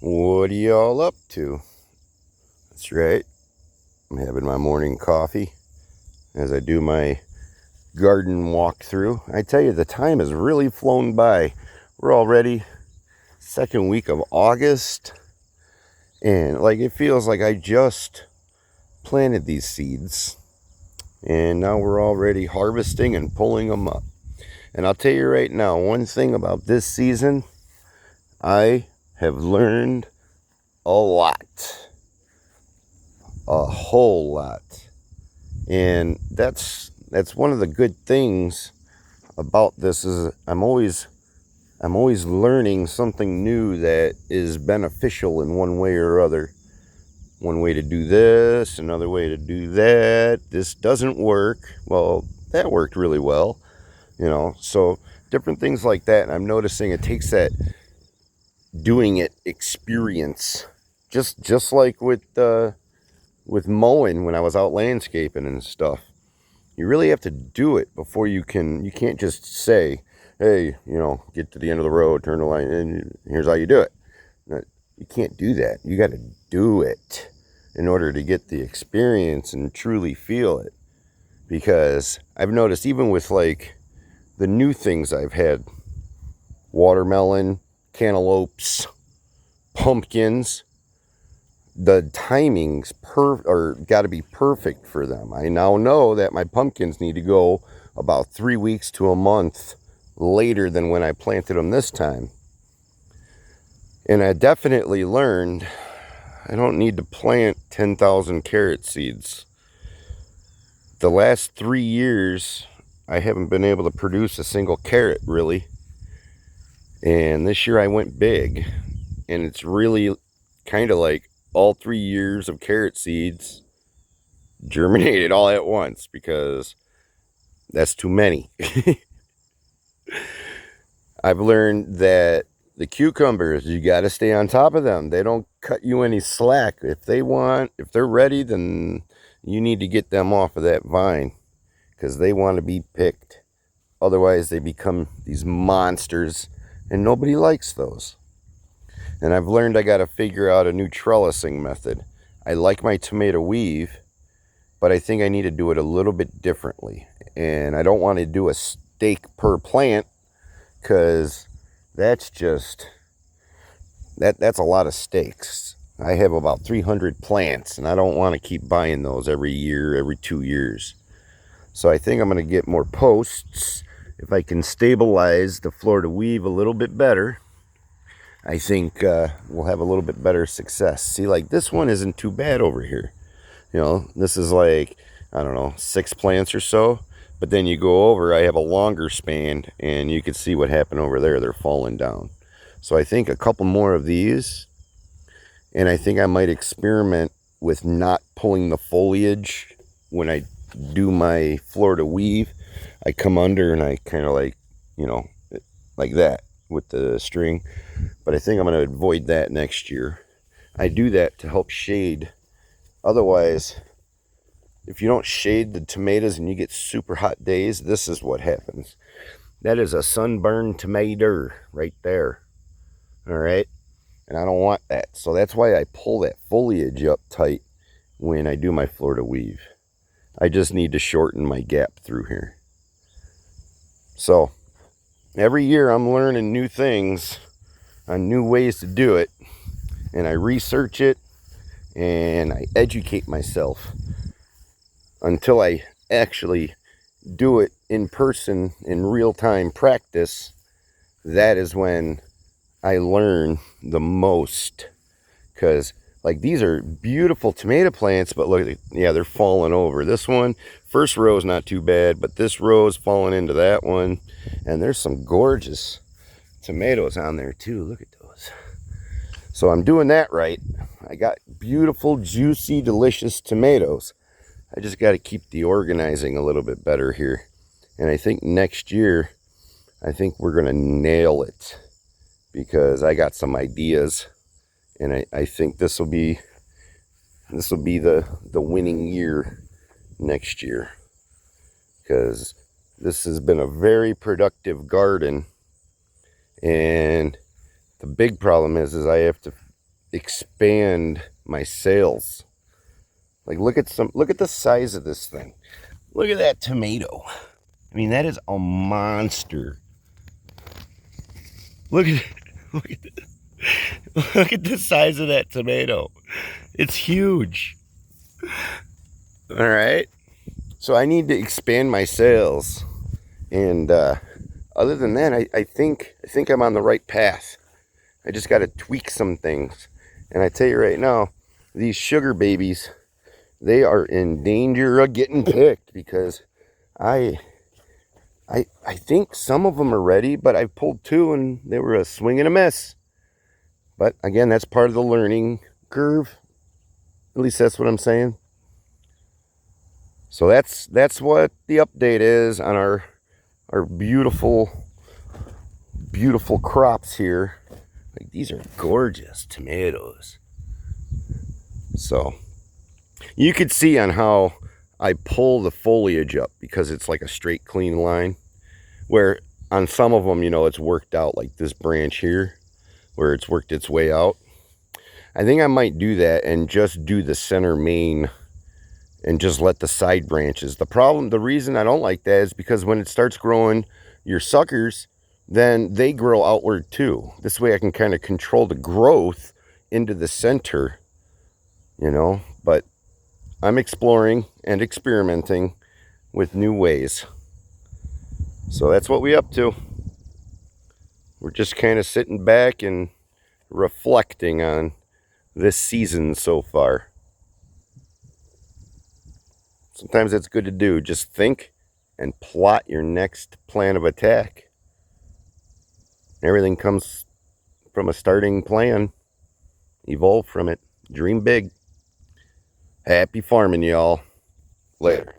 What are y'all up to? That's right. I'm having my morning coffee as I do my garden walkthrough. I tell you, the time has really flown by. We're already second week of August, and it feels like I just planted these seeds, and now we're already harvesting and pulling them up. And I'll tell you right now, one thing about this season, I have learned a lot, a whole lot. And that's one of the good things about this is I'm always learning something new that is beneficial in one way or other. One way to do this, another way to do that. This doesn't work. Well, that worked really well, So different things like that. And I'm noticing it takes that doing it experience, just like with mowing when I was out landscaping and stuff. You really have to do it before you can't just say, hey, get to the end of the road, turn the line, and here's how you do it. You can't do that. You got to do it in order to get the experience and truly feel it. Because I've noticed even with the new things I've had, watermelon, cantaloupes, pumpkins, the timings got to be perfect for them. I now know that my pumpkins need to go about 3 weeks to a month later than when I planted them this time. And I definitely learned I don't need to plant 10,000 carrot seeds. The last 3 years, I haven't been able to produce a single carrot really. And this year I went big. And it's really kind of like all 3 years of carrot seeds germinated all at once because that's too many. I've learned that the cucumbers, you got to stay on top of them. They don't cut you any slack. If they're ready, then you need to get them off of that vine because they want to be picked. Otherwise, they become these monsters, and nobody likes those. And I've learned I got to figure out a new trellising method. I like my tomato weave, but I think I need to do it a little bit differently. And I don't want to do a stake per plant because that's a lot of stakes. I have about 300 plants, and I don't want to keep buying those every year, every 2 years. So I think I'm going to get more posts. If I can stabilize the Florida weave a little bit better, I think we'll have a little bit better success. See, like this one isn't too bad over here. This is like, I don't know, 6 plants or so. But then you go over, I have a longer span, and you can see what happened over there. They're falling down. So I think a couple more of these, and I think I might experiment with not pulling the foliage when I do my Florida weave. I come under and I kind of like that with the string. But I think I'm going to avoid that next year. I do that to help shade. Otherwise, if you don't shade the tomatoes and you get super hot days, this is what happens. That is a sunburned tomato right there. All right. And I don't want that. So that's why I pull that foliage up tight when I do my Florida weave. I just need to shorten my gap through here. So every year I'm learning new things on new ways to do it. And I research it and I educate myself until I actually do it in person in real time practice. That is when I learn the most, because these are beautiful tomato plants, but look, yeah, they're falling over. This one, first row is not too bad, but this row is falling into that one, and there's some gorgeous tomatoes on there too. Look at those. So I'm doing that right. I got beautiful, juicy, delicious tomatoes. I just got to keep the organizing a little bit better here, and I think next year, I think we're gonna nail it. Because I got some ideas, and I think this will be the winning year next year, because this has been a very productive garden, and the big problem is I have to expand my sales. Like look at the size of this thing. Look at that tomato. I mean, that is a monster. Look at look at look at the size of that tomato. It's huge. All right. So I need to expand my sales. And other than that, I think I'm on the right path. I just got to tweak some things. And I tell you right now, these sugar babies, they are in danger of getting picked because I think some of them are ready, but I pulled two and they were a swing and a miss. But again, that's part of the learning curve. At least that's what I'm saying. So that's what the update is on our beautiful crops here. Like, these are gorgeous tomatoes. So you could see on how I pull the foliage up because it's like a straight clean line, where on some of them, you know, it's worked out, like this branch here where it's worked its way out. I think I might do that and just do the center main and just let the side branches. The reason I don't like that is because when it starts growing your suckers, then they grow outward too. This way I can kind of control the growth into the center, you know. But I'm exploring and experimenting with new ways. So that's what we're up to. We're just kind of sitting back and reflecting on this season so far. Sometimes it's good to do. Just think and plot your next plan of attack. Everything comes from a starting plan. Evolve from it. Dream big. Happy farming, y'all. Later.